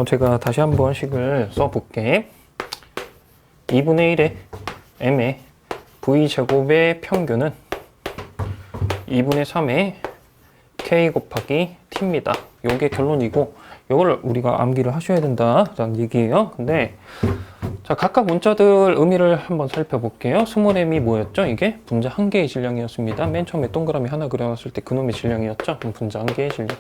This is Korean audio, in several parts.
제가 다시 한번 식을 써볼게. 2분의 1의 m의 v제곱의 평균은 2분의 3의 k 곱하기 t입니다. 요게 결론이고, 요걸 우리가 암기를 하셔야 된다라는 얘기예요. 근데 자, 각각 문자들 의미를 한번 살펴볼게요. 스몰 m이 뭐였죠? 이게 분자 한 개의 질량이었습니다. 맨 처음에 동그라미 하나 그려놨을 때 그놈의 질량이었죠? 그럼 분자 한 개의 질량.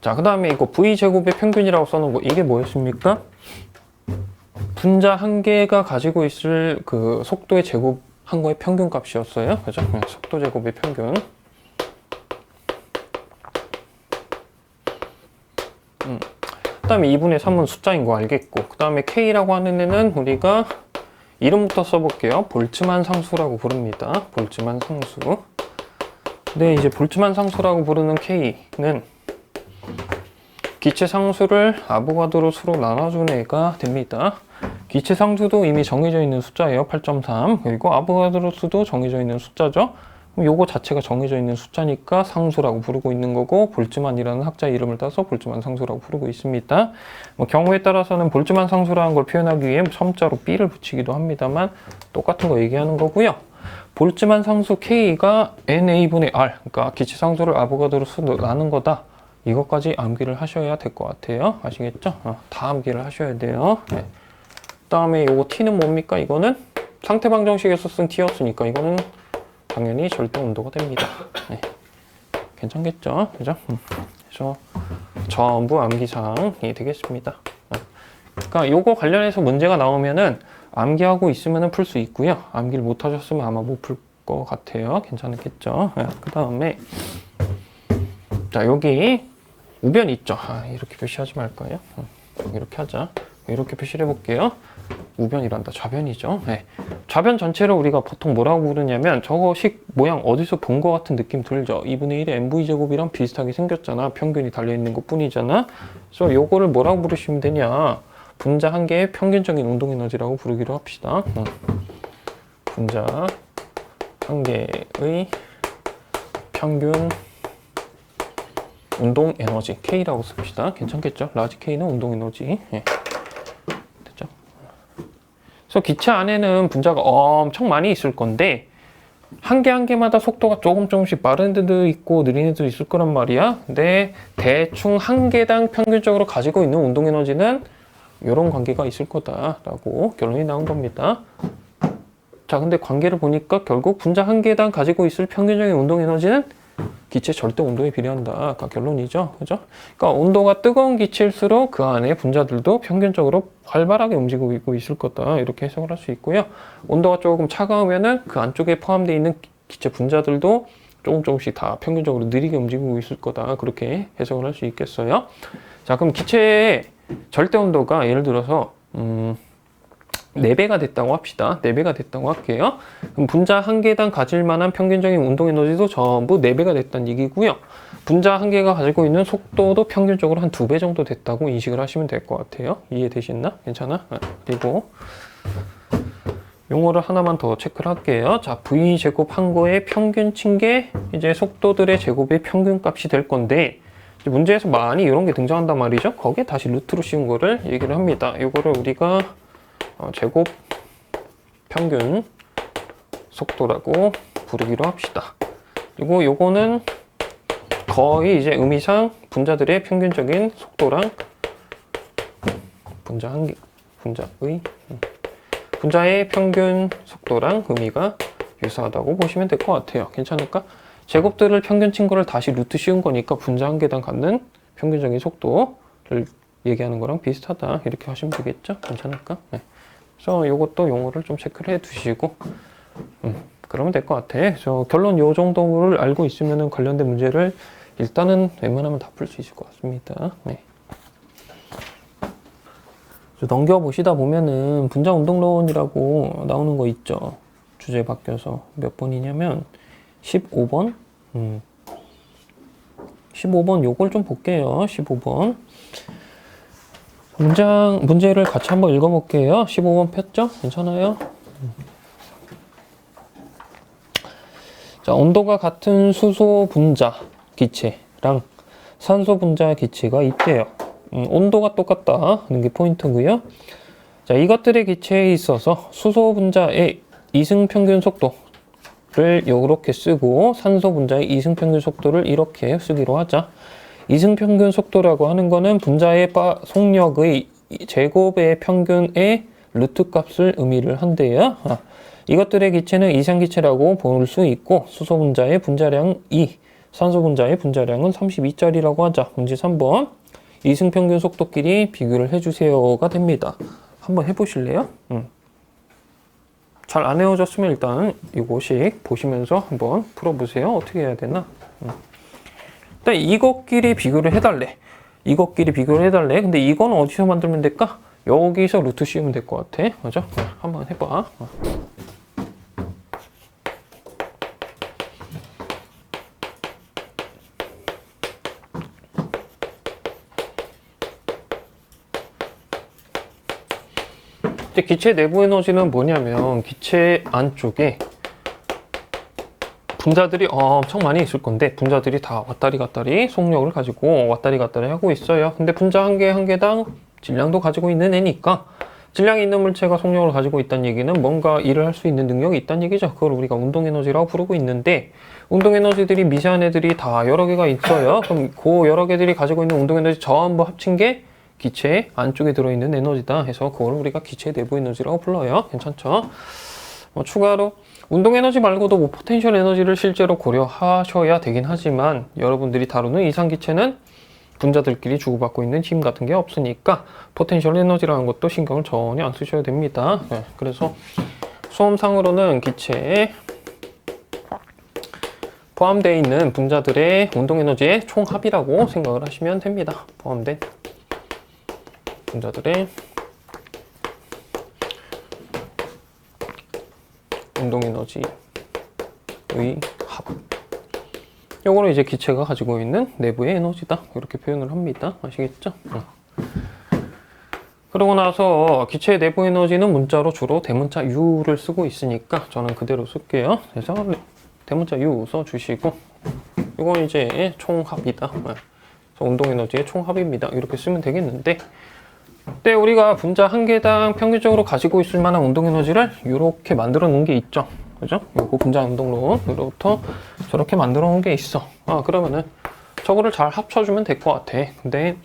자, 그 다음에 이거 v제곱의 평균이라고 써놓은 거, 이게 뭐였습니까? 분자 한 개가 가지고 있을 그 속도의 제곱한 거의 평균 값이었어요. 그죠? 속도 제곱의 평균. 그 다음에 2분의 3은 숫자인 거 알겠고, 그 다음에 K라고 하는 애는 우리가 이름부터 써볼게요. 볼츠만 상수라고 부릅니다. 볼츠만 상수. 근데 이제 볼츠만 상수라고 부르는 K는 기체 상수를 아보가드로 수로 나눠준 애가 됩니다. 기체 상수도 이미 정해져 있는 숫자예요. 8.3. 그리고 아보가드로 수도 정해져 있는 숫자죠. 요거 자체가 정해져 있는 숫자니까 상수라고 부르고 있는 거고, 볼츠만이라는 학자 이름을 따서 볼츠만 상수라고 부르고 있습니다. 경우에 따라서는 볼츠만 상수라는 걸 표현하기 위해 첨자로 b를 붙이기도 합니다만 똑같은 거 얘기하는 거고요. 볼츠만 상수 k가 na분의 r, 그러니까 기체 상수를 아보가드로 수로 나눈 거다. 이것까지 암기를 하셔야 될 것 같아요. 아시겠죠? 다 암기를 하셔야 돼요. 네. 그 다음에 요거 t는 뭡니까? 이거는 상태방 정식에서 쓴 t였으니까 이거는 당연히 절대 온도가 됩니다. 네. 괜찮겠죠? 그죠? 그래서 전부 암기사항이 되겠습니다. 그러니까 요거 관련해서 문제가 나오면은 암기하고 있으면은 풀 수 있고요. 암기를 못 하셨으면 아마 못 풀 것 같아요. 괜찮겠죠? 그 다음에 자, 여기 우변 있죠? 이렇게 표시하지 말까요? 이렇게 하자. 이렇게 표시를 해볼게요. 우변이란다. 좌변이죠. 네. 좌변 전체를 우리가 보통 뭐라고 부르냐면, 저거 식 모양 어디서 본 것 같은 느낌 들죠? 2분의 1의 mv제곱이랑 비슷하게 생겼잖아. 평균이 달려있는 것 뿐이잖아. 그래서 요거를 뭐라고 부르시면 되냐? 분자 한 개의 평균적인 운동에너지라고 부르기로 합시다. 분자 한 개의 평균 운동 에너지 K라고 씁시다. 괜찮겠죠? 라지 K는 운동 에너지. 예. 됐죠? 그래서 기체 안에는 분자가 엄청 많이 있을 건데, 한 개 한 개마다 속도가 조금씩 빠른 애들도 있고 느린 애들도 있을 거란 말이야. 근데 대충 한 개당 평균적으로 가지고 있는 운동 에너지는 이런 관계가 있을 거다라고 결론이 나온 겁니다. 자, 근데 관계를 보니까 결국 분자 한 개당 가지고 있을 평균적인 운동 에너지는 기체 절대 온도에 비례한다. 결론이죠. 그죠? 그러니까 온도가 뜨거운 기체일수록 그 안에 분자들도 평균적으로 활발하게 움직이고 있을 거다. 이렇게 해석을 할 수 있고요. 온도가 조금 차가우면은 그 안쪽에 포함되어 있는 기체 분자들도 조금씩 다 평균적으로 느리게 움직이고 있을 거다. 그렇게 해석을 할 수 있겠어요. 자, 그럼 기체의 절대 온도가 예를 들어서 4배가 됐다고 합시다. 4배가 됐다고 할게요. 그럼 분자 한 개당 가질 만한 평균적인 운동 에너지도 전부 4배가 됐다는 얘기고요. 분자 한 개가 가지고 있는 속도도 평균적으로 한 2배 정도 됐다고 인식을 하시면 될 것 같아요. 이해되셨나? 괜찮아? 그리고 용어를 하나만 더 체크를 할게요. 자, v제곱 한 거의 평균 친 게 이제 속도들의 제곱의 평균 값이 될 건데, 문제에서 많이 이런 게 등장한단 말이죠. 거기에 다시 루트로 씌운 거를 얘기를 합니다. 이거를 우리가 제곱 평균 속도라고 부르기로 합시다. 그리고 요거는 거의 이제 의미상 분자들의 평균적인 속도랑 분자의 평균 속도랑 의미가 유사하다고 보시면 될 것 같아요. 괜찮을까? 제곱들을 평균 친 거를 다시 루트 씌운 거니까 분자 한 개당 갖는 평균적인 속도를 얘기하는 거랑 비슷하다. 이렇게 하시면 되겠죠? 괜찮을까? 네. 그래서 이것도 용어를 좀 체크를 해 두시고 그러면 될 것 같아. 그래서 결론 요 정도를 알고 있으면 관련된 문제를 일단은 웬만하면 다 풀 수 있을 것 같습니다. 네. 넘겨보시다 보면은 분자 운동론이라고 나오는 거 있죠. 주제 바뀌어서 몇 번이냐면 15번 15번 요걸 좀 볼게요. 15번 문제를 같이 한번 읽어볼게요. 15번 폈죠? 괜찮아요? 자, 온도가 같은 수소 분자 기체랑 산소 분자 기체가 있대요. 온도가 똑같다 하는 게 포인트고요. 자, 이것들의 기체에 있어서 수소 분자의 이승 평균 속도를 이렇게 쓰고 산소 분자의 이승 평균 속도를 이렇게 쓰기로 하자. 이승 평균 속도라고 하는 거는 분자의 속력의 제곱의 평균의 루트 값을 의미를 한대요. 이것들의 기체는 이상기체라고 볼 수 있고 수소 분자의 분자량 2, 산소 분자의 분자량은 32짜리라고 하자. 문제 3번. 이승 평균 속도끼리 비교를 해주세요가 됩니다. 한번 해보실래요? 잘 안 외워졌으면 일단 이거씩 보시면서 한번 풀어보세요. 어떻게 해야 되나? 일단 이것끼리 비교를 해달래. 이것끼리 비교를 해달래. 근데 이건 어디서 만들면 될까? 여기서 루트 씌우면 될 것 같아. 맞아? 한번 해봐. 이제 기체 내부 에너지는 뭐냐면 기체 안쪽에 분자들이 엄청 많이 있을 건데 분자들이 다 왔다리 갔다리 속력을 가지고 왔다리 갔다리 하고 있어요. 근데 분자 한 개 한 개당 질량도 가지고 있는 애니까 질량이 있는 물체가 속력을 가지고 있다는 얘기는 뭔가 일을 할 수 있는 능력이 있다는 얘기죠. 그걸 우리가 운동에너지라고 부르고 있는데 운동에너지들이 미세한 애들이 다 여러 개가 있어요. 그럼 그 여러 개들이 가지고 있는 운동에너지 전부 합친 게 기체 안쪽에 들어있는 에너지다 해서 그걸 우리가 기체 내부 에너지라고 불러요. 괜찮죠? 추가로 운동에너지 말고도 뭐 포텐셜 에너지를 실제로 고려하셔야 되긴 하지만 여러분들이 다루는 이상기체는 분자들끼리 주고받고 있는 힘 같은 게 없으니까 포텐셜 에너지라는 것도 신경을 전혀 안 쓰셔야 됩니다. 그래서 수험상으로는 기체에 포함되어 있는 분자들의 운동에너지의 총합이라고 생각을 하시면 됩니다. 포함된 분자들의 운동에너지의 합. 요거는 이제 기체가 가지고 있는 내부의 에너지다. 이렇게 표현을 합니다. 아시겠죠? 그러고 나서 기체의 내부 에너지는 문자로 주로 대문자 U를 쓰고 있으니까 저는 그대로 쓸게요. 그래서 대문자 U 써주시고 이건 이제 총합이다. 운동에너지의 총합입니다. 이렇게 쓰면 되겠는데 때 우리가 분자 한 개당 평균적으로 가지고 있을 만한 운동에너지를 이렇게 만들어 놓은 게 있죠. 그죠? 요거 분자 운동론으로부터 저렇게 만들어 놓은 게 있어. 그러면은 저거를 잘 합쳐주면 될 것 같아. 근데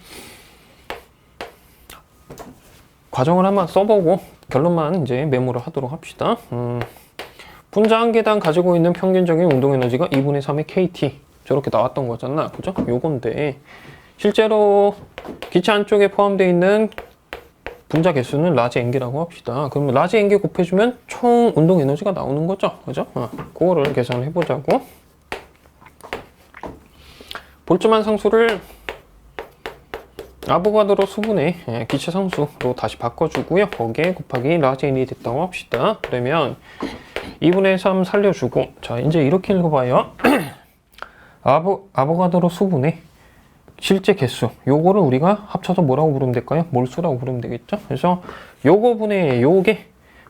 과정을 한번 써보고 결론만 이제 메모를 하도록 합시다. 분자 한 개당 가지고 있는 평균적인 운동에너지가 2분의 3의 KT 저렇게 나왔던 거잖아. 그죠? 요건데 실제로 기체 안쪽에 포함되어 있는 분자 개수는 라지 N개라고 합시다. 그러면 라지 N개 곱해주면 총 운동 에너지가 나오는 거죠. 그죠? 그거를 계산을 해보자고. 볼츠만 상수를 아보가드로 수분의 기체 상수로 다시 바꿔주고요. 거기에 곱하기 라지 N이 됐다고 합시다. 그러면 2분의 3 살려주고 자 이제 이렇게 읽어봐요. 아보가드로 수분의 실제 개수 요거를 우리가 합쳐서 뭐라고 부르면 될까요? 몰수라고 부르면 되겠죠? 그래서 요거 분의 요게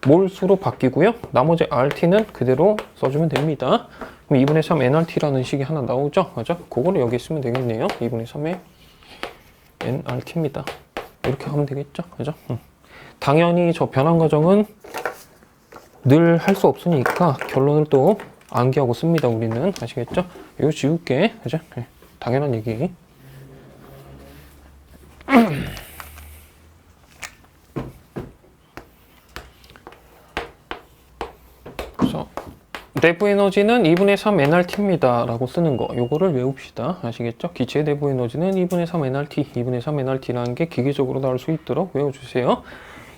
몰수로 바뀌고요. 나머지 RT는 그대로 써주면 됩니다. 그럼 2분의 3 nRT라는 식이 하나 나오죠? 맞아? 그거를 여기 쓰면 되겠네요. 2분의 3의 nRT입니다. 이렇게 하면 되겠죠? 그죠? 당연히 저 변환 과정은 늘 할 수 없으니까 결론을 또 암기하고 씁니다. 우리는 아시겠죠? 이거 지울게. 그죠? 당연한 얘기. 그래서 내부 에너지는 2분의 3 nRT입니다 라고 쓰는 거 요거를 외웁시다. 아시겠죠? 기체의 내부 에너지는 2분의 3 nRT 2분의 3 nRT라는 게 기계적으로 나올 수 있도록 외워주세요.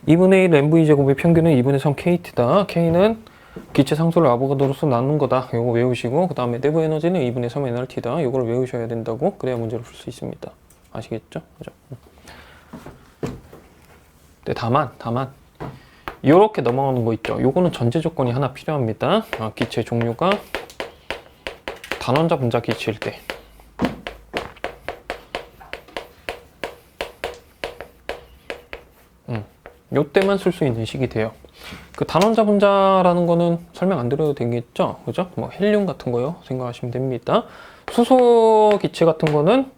2분의 1 mv 제곱의 평균은 2분의 3 kt다. k는 기체 상수를 아보가드로서 나눈 거다. 요거 외우시고 그 다음에 내부 에너지는 2분의 3 nRT다. 요걸 외우셔야 된다고. 그래야 문제를 풀 수 있습니다. 아시겠죠? 그죠? 네, 다만 이렇게 넘어가는 거 있죠. 요거는 전제 조건이 하나 필요합니다. 기체 종류가 단원자 분자 기체일 때 요때만 쓸 수 있는 식이 돼요. 그 단원자 분자라는 거는 설명 안 드려도 되겠죠? 그죠? 뭐 헬륨 같은 거요 생각하시면 됩니다. 수소 기체 같은 거는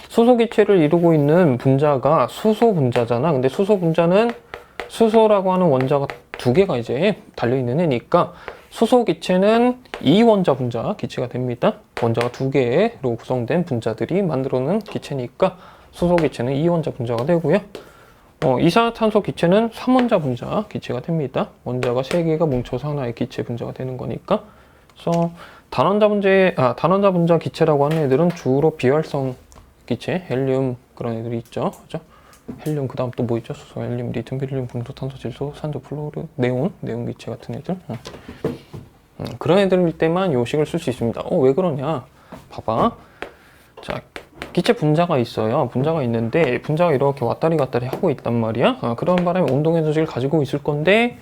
수소 기체를 이루고 있는 분자가 수소 분자잖아. 근데 수소 분자는 수소라고 하는 원자가 두 개가 이제 달려있는 애니까 수소 기체는 이원자 분자 기체가 됩니다. 원자가 두 개로 구성된 분자들이 만들어낸 기체니까 수소 기체는 이원자 분자가 되고요. 이산화탄소 기체는 3원자 분자 기체가 됩니다. 원자가 3개가 뭉쳐서 하나의 기체 분자가 되는 거니까. 그래서 단원자 분자 기체라고 하는 애들은 주로 비활성 기체, 헬륨 그런 애들이 있죠. 그죠? 헬륨 그다음 또 뭐 있죠? 수소, 헬륨, 리튬, 베릴륨, 금속, 탄소, 질소, 산소, 플로르, 네온 기체 같은 애들. 그런 애들일 때만 요 식을 쓸 수 있습니다. 왜 그러냐? 봐봐. 자, 기체 분자가 있어요. 분자가 있는데 분자가 이렇게 왔다리 갔다리 하고 있단 말이야. 그런 바람에 운동 에너지를 가지고 있을 건데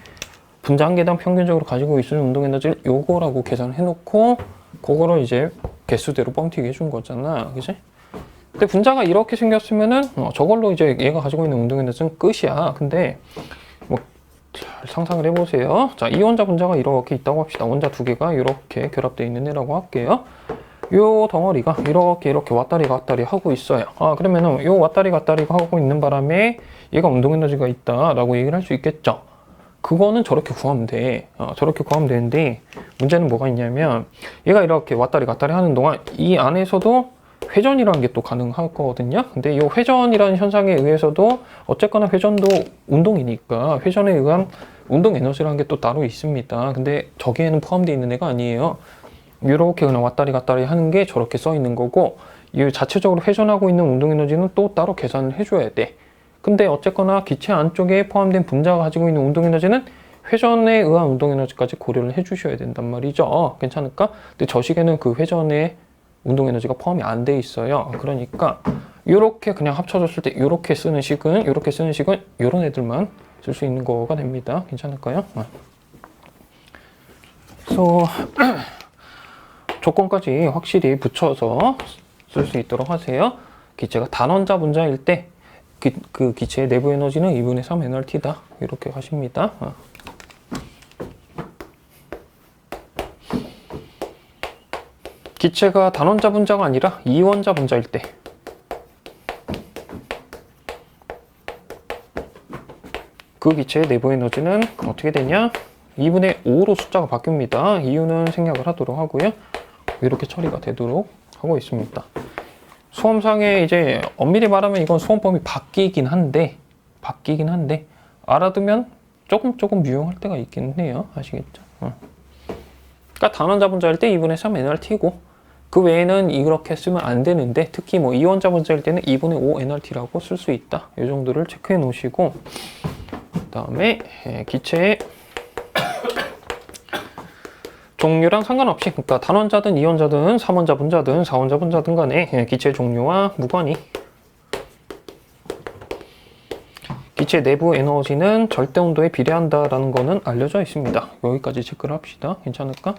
분자 한 개당 평균적으로 가지고 있을 운동 에너지를 요거라고 계산해 놓고 그거를 이제 개수대로 뻥튀기 해준 거잖아. 그지? 근데 분자가 이렇게 생겼으면은 저걸로 이제 얘가 가지고 있는 운동 에너지는 끝이야. 근데 뭐 잘 상상을 해보세요. 자, 이원자 분자가 이렇게 있다고 합시다. 원자 두 개가 이렇게 결합되어 있는 애라고 할게요. 요 덩어리가 이렇게 왔다리 갔다리 하고 있어요. 그러면은 요 왔다리 갔다리 하고 있는 바람에 얘가 운동 에너지가 있다라고 얘기를 할 수 있겠죠. 그거는 저렇게 구하면 돼. 저렇게 구하면 되는데 문제는 뭐가 있냐면 얘가 이렇게 왔다리 갔다리 하는 동안 이 안에서도 회전이라는 게 또 가능하거든요. 근데 이 회전이라는 현상에 의해서도 어쨌거나 회전도 운동이니까 회전에 의한 운동 에너지라는 게 또 따로 있습니다. 근데 저기에는 포함되어 있는 애가 아니에요. 이렇게 그냥 왔다리 갔다리 하는 게 저렇게 써 있는 거고 이 자체적으로 회전하고 있는 운동 에너지는 또 따로 계산을 해줘야 돼. 근데 어쨌거나 기체 안쪽에 포함된 분자가 가지고 있는 운동 에너지는 회전에 의한 운동 에너지까지 고려를 해주셔야 된단 말이죠. 괜찮을까? 근데 저 식에는 그 회전에 운동 에너지가 포함이 안 돼 있어요. 그러니까 이렇게 그냥 합쳐졌을 때 이렇게 쓰는 식은 이런 애들만 쓸 수 있는 거가 됩니다. 괜찮을까요? 그래서 조건까지 확실히 붙여서 쓸 수 있도록 하세요. 기체가 단원자 분자일 때 그 기체의 내부 에너지는 2분의 3 nRt다. 이렇게 가십니다. 기체가 단원자 분자가 아니라 이원자 분자일 때 그 기체의 내부 에너지는 어떻게 되냐? 2분의 5로 숫자가 바뀝니다. 이유는 생략을 하도록 하고요. 이렇게 처리가 되도록 하고 있습니다. 수험상에 이제 엄밀히 말하면 이건 수험범위 바뀌긴 한데 알아두면 조금 유용할 때가 있긴 해요. 아시겠죠? 그러니까 단원자 분자일 때 2분의 3 nRt고 그 외에는 이렇게 쓰면 안 되는데 특히 뭐 이원자 분자일 때는 2분의 5 nRt라고 쓸 수 있다. 이 정도를 체크해 놓으시고 그 다음에 기체의 종류랑 상관없이 그러니까 단원자든 이원자든 3원자 분자든 4원자 분자든 간에 기체 종류와 무관히 기체 내부 에너지는 절대 온도에 비례한다라는 거는 알려져 있습니다. 여기까지 체크를 합시다. 괜찮을까?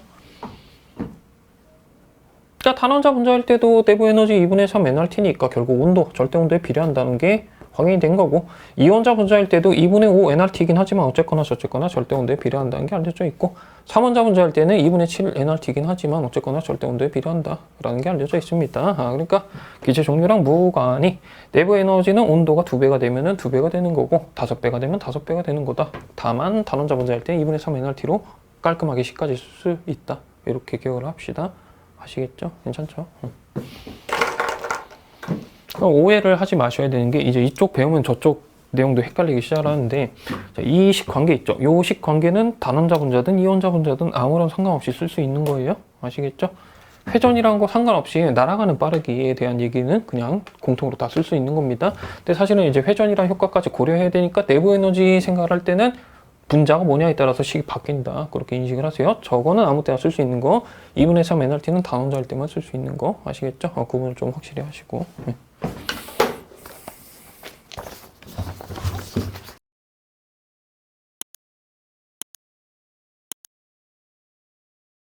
그러니까 단원자 분자일 때도 내부 에너지 2분의 3 nRt니까 결국 온도, 절대 온도에 비례한다는 게 확인이 된 거고 이원자 분자일 때도 2분의 5 nRt이긴 하지만 어쨌거나 저쨌거나 절대 온도에 비례한다는 게 알려져 있고 3원자 분자일 때는 2분의 7 nRt이긴 하지만 어쨌거나 절대 온도에 비례한다라는 게 알려져 있습니다. 그러니까 기체 종류랑 무관히 내부 에너지는 온도가 2배가 되면은 2배가 되는 거고 5배가 되면 5배가 되는 거다. 다만 단원자 분자일 때 2분의 3 nRt로 깔끔하게 C까지 쓸 수 있다. 이렇게 기억을 합시다. 아시겠죠? 괜찮죠? 오해를 하지 마셔야 되는 게 이제 이쪽 배우면 저쪽 내용도 헷갈리기 시작하는데 이 식 관계 있죠? 이 식 관계는 단원자 분자든 이원자 분자든 아무런 상관없이 쓸 수 있는 거예요. 아시겠죠? 회전이라는 거 상관없이 날아가는 빠르기에 대한 얘기는 그냥 공통으로 다 쓸 수 있는 겁니다. 근데 사실은 이제 회전이랑 효과까지 고려해야 되니까 내부 에너지 생각을 할 때는 분자가 뭐냐에 따라서 식이 바뀐다. 그렇게 인식을 하세요. 저거는 아무 때나 쓸 수 있는 거 2분의 3 nRt는 단원자일 때만 쓸 수 있는 거 아시겠죠? 구분을 좀 확실히 하시고